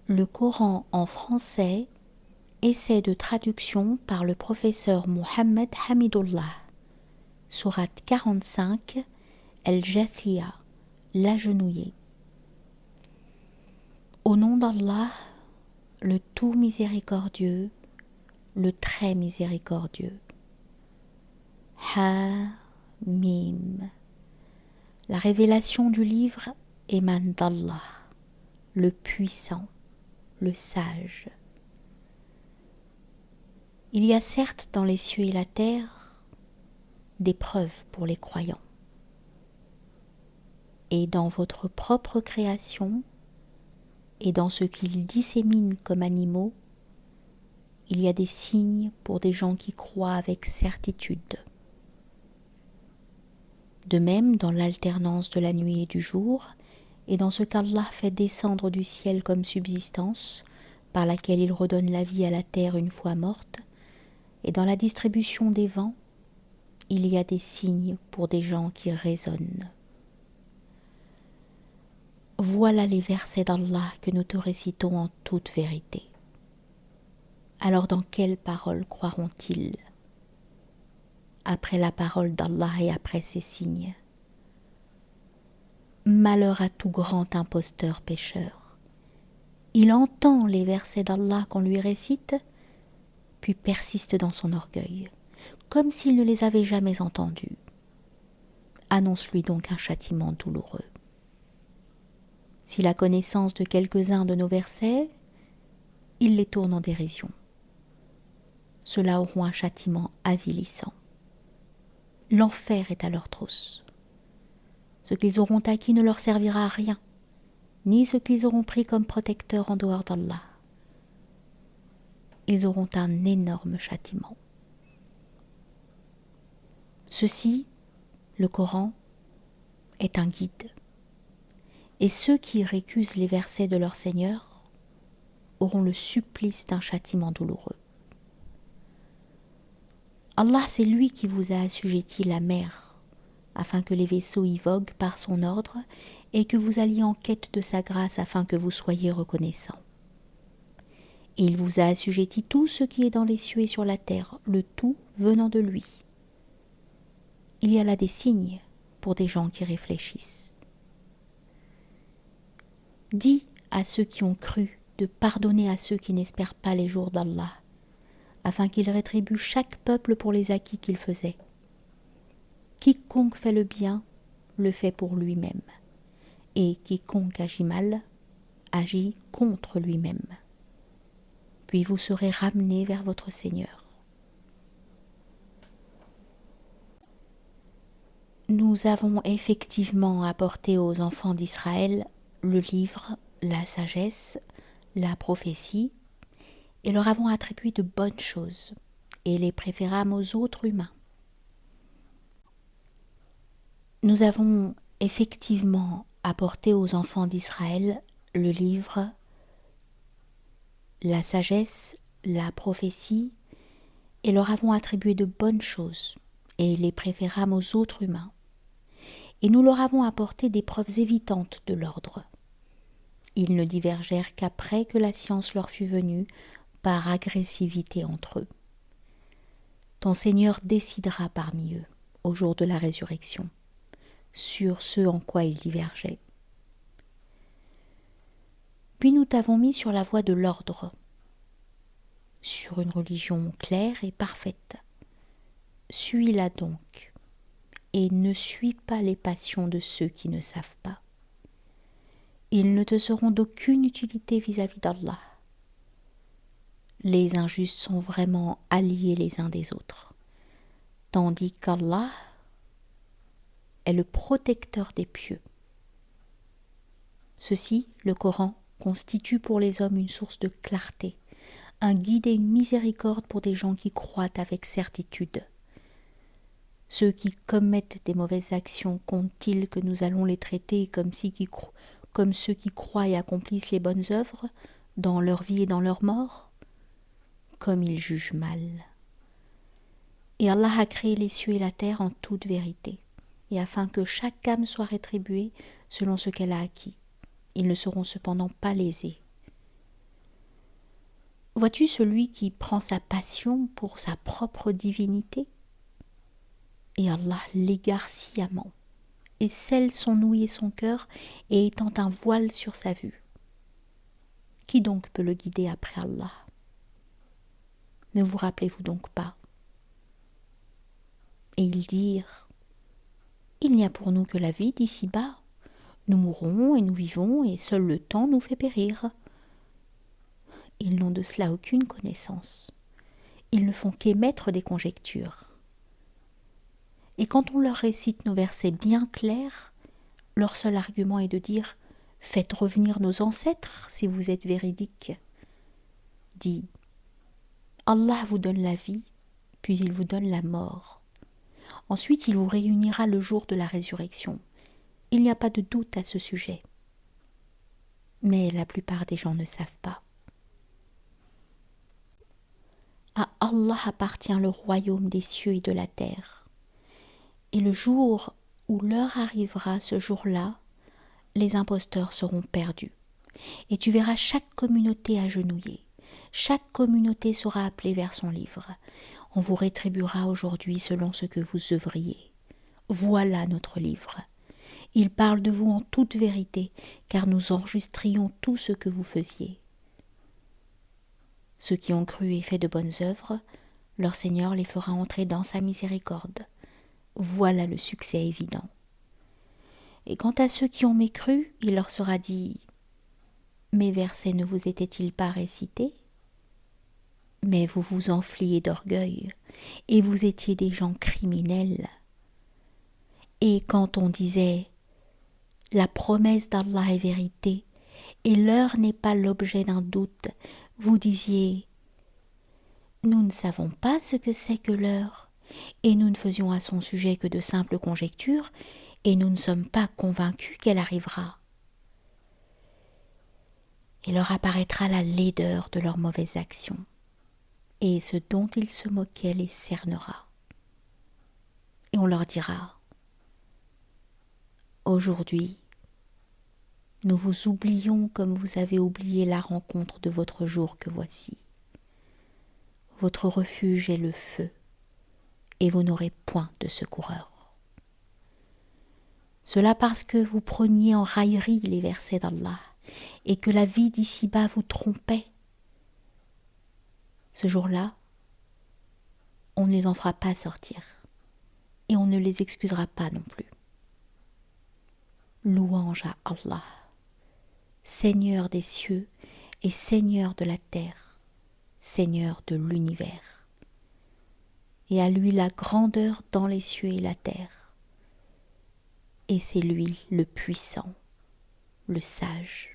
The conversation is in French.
Le Coran en français, essai de traduction par le professeur Mohammed Hamidullah. Sourate 45, El-Jathia, l'agenouillé. Au nom d'Allah, le tout miséricordieux, le très miséricordieux. Ha-Mim. La révélation du livre émane d'Allah, le puissant, le sage. Il y a certes dans les cieux et la terre des preuves pour les croyants. Et dans votre propre création, et dans ce qu'ils disséminent comme animaux, il y a des signes pour des gens qui croient avec certitude. De même, dans l'alternance de la nuit et du jour, et dans ce qu'Allah fait descendre du ciel comme subsistance, par laquelle il redonne la vie à la terre une fois morte, et dans la distribution des vents, il y a des signes pour des gens qui raisonnent. Voilà les versets d'Allah que nous te récitons en toute vérité. Alors dans quelle parole croiront-ils? Après la parole d'Allah et après ses signes. Malheur à tout grand imposteur pécheur. Il entend les versets d'Allah qu'on lui récite, puis persiste dans son orgueil, comme s'il ne les avait jamais entendus. Annonce-lui donc un châtiment douloureux. S'il a connaissance de quelques-uns de nos versets, il les tourne en dérision. Ceux-là auront un châtiment avilissant. L'enfer est à leur trousse. Ce qu'ils auront acquis ne leur servira à rien, ni ce qu'ils auront pris comme protecteur en dehors d'Allah. Ils auront un énorme châtiment. Ceci, le Coran, est un guide. Et ceux qui récusent les versets de leur Seigneur auront le supplice d'un châtiment douloureux. Allah, c'est lui qui vous a assujetti la mer, afin que les vaisseaux y voguent par son ordre et que vous alliez en quête de sa grâce afin que vous soyez reconnaissants. Et il vous a assujetti tout ce qui est dans les cieux et sur la terre, le tout venant de lui. Il y a là des signes pour des gens qui réfléchissent. Dis à ceux qui ont cru de pardonner à ceux qui n'espèrent pas les jours d'Allah, afin qu'il rétribue chaque peuple pour les acquis qu'il faisait. Quiconque fait le bien, le fait pour lui-même, et quiconque agit mal, agit contre lui-même. Puis vous serez ramenés vers votre Seigneur. Nous avons effectivement apporté aux enfants d'Israël le livre, la sagesse, la prophétie, et leur avons attribué de bonnes choses, et les préférâmes aux autres humains. Nous avons effectivement apporté aux enfants d'Israël le livre, la sagesse, la prophétie, et leur avons attribué de bonnes choses, et les préférâmes aux autres humains. Et nous leur avons apporté des preuves évidentes de l'ordre. Ils ne divergèrent qu'après que la science leur fut venue, par agressivité entre eux. Ton Seigneur décidera parmi eux, au jour de la résurrection, sur ce en quoi ils divergeaient. Puis nous t'avons mis sur la voie de l'ordre, sur une religion claire et parfaite. Suis-la donc, et ne suis pas les passions de ceux qui ne savent pas. Ils ne te seront d'aucune utilité vis-à-vis d'Allah. Les injustes sont vraiment alliés les uns des autres, tandis qu'Allah est le protecteur des pieux. Ceci, le Coran, constitue pour les hommes une source de clarté, un guide et une miséricorde pour des gens qui croient avec certitude. Ceux qui commettent des mauvaises actions comptent-ils que nous allons les traiter comme ceux qui croient et accomplissent les bonnes œuvres dans leur vie et dans leur mort? Comme ils jugent mal. Et Allah a créé les cieux et la terre en toute vérité, et afin que chaque âme soit rétribuée selon ce qu'elle a acquis. Ils ne seront cependant pas lésés. Vois-tu celui qui prend sa passion pour sa propre divinité? Et Allah l'égare sciemment, et scelle son ouïe et son cœur, et étend un voile sur sa vue. Qui donc peut le guider après Allah? Ne vous rappelez-vous donc pas? Et ils dirent: il n'y a pour nous que la vie d'ici-bas. Nous mourrons et nous vivons, et seul le temps nous fait périr. Ils n'ont de cela aucune connaissance. Ils ne font qu'émettre des conjectures. Et quand on leur récite nos versets bien clairs, leur seul argument est de dire: faites revenir nos ancêtres si vous êtes véridiques. Dis: Allah vous donne la vie, puis il vous donne la mort. Ensuite il vous réunira le jour de la résurrection. Il n'y a pas de doute à ce sujet. Mais la plupart des gens ne savent pas. À Allah appartient le royaume des cieux et de la terre. Et le jour où l'heure arrivera, ce jour-là, les imposteurs seront perdus. Et tu verras chaque communauté agenouillée. Chaque communauté sera appelée vers son livre. On vous rétribuera aujourd'hui selon ce que vous œuvriez. Voilà notre livre. Il parle de vous en toute vérité, car nous enregistrions tout ce que vous faisiez. Ceux qui ont cru et fait de bonnes œuvres, leur Seigneur les fera entrer dans sa miséricorde. Voilà le succès évident. Et quant à ceux qui ont mécru, il leur sera dit: mes versets ne vous étaient-ils pas récités? Mais vous vous enfliez d'orgueil, et vous étiez des gens criminels. Et quand on disait: la promesse d'Allah est vérité, et l'heure n'est pas l'objet d'un doute, vous disiez: nous ne savons pas ce que c'est que l'heure, et nous ne faisions à son sujet que de simples conjectures, et nous ne sommes pas convaincus qu'elle arrivera. Et leur apparaîtra la laideur de leurs mauvaises actions, et ce dont ils se moquaient les cernera. Et on leur dira: aujourd'hui, nous vous oublions comme vous avez oublié la rencontre de votre jour que voici. Votre refuge est le feu, et vous n'aurez point de secoureur. Cela parce que vous preniez en raillerie les versets d'Allah, et que la vie d'ici-bas vous trompait. Ce jour-là, on ne les en fera pas sortir, et on ne les excusera pas non plus. Louange à Allah, Seigneur des cieux et Seigneur de la terre, Seigneur de l'univers. Et à lui la grandeur dans les cieux et la terre. Et c'est lui le puissant, le sage.